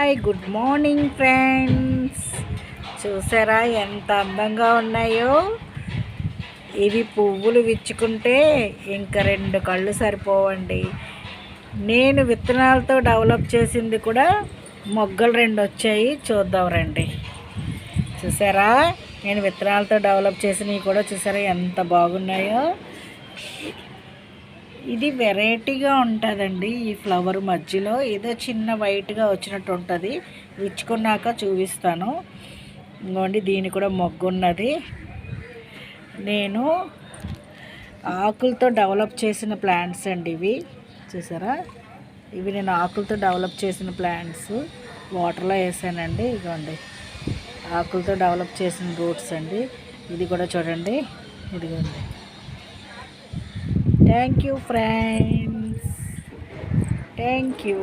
Hi good morning friends. చూసారా ఎంత అందంగా ఉన్నాయో. ఇవి పువ్వులు విచ్చుకుంటే ఇంకా 2 కళ్ళు సరిపోవండి. నేను విత్తనాలతో డెవలప్ చేసింది కూడా మొగ్గలు 2 వచ్చాయి. చూద్దాం రండి. చూసారా, నేను విత్తనాలతో డెవలప్ చేసినవి కూడా చూసారా ఎంత బాగున్నాయో. ఇది వెరైటీగా ఉంటుందండి. ఈ ఫ్లవర్ మధ్యలో ఏదో చిన్న వైట్గా వచ్చినట్టు ఉంటుంది. విచ్చుకున్నాక చూపిస్తాను. ఇంకోండి దీని కూడా మొగ్గు ఉన్నది. నేను ఆకులతో డెవలప్ చేసిన ప్లాంట్స్ అండి ఇవి. చూసారా, ఇవి నేను ఆకులతో డెవలప్ చేసిన ప్లాంట్స్ వాటర్లో వేసానండి. ఇదిగోండి ఆకులతో డెవలప్ చేసిన రూట్స్ అండి. ఇది కూడా చూడండి, ఇదిగోండి. Thank you friends, thank you.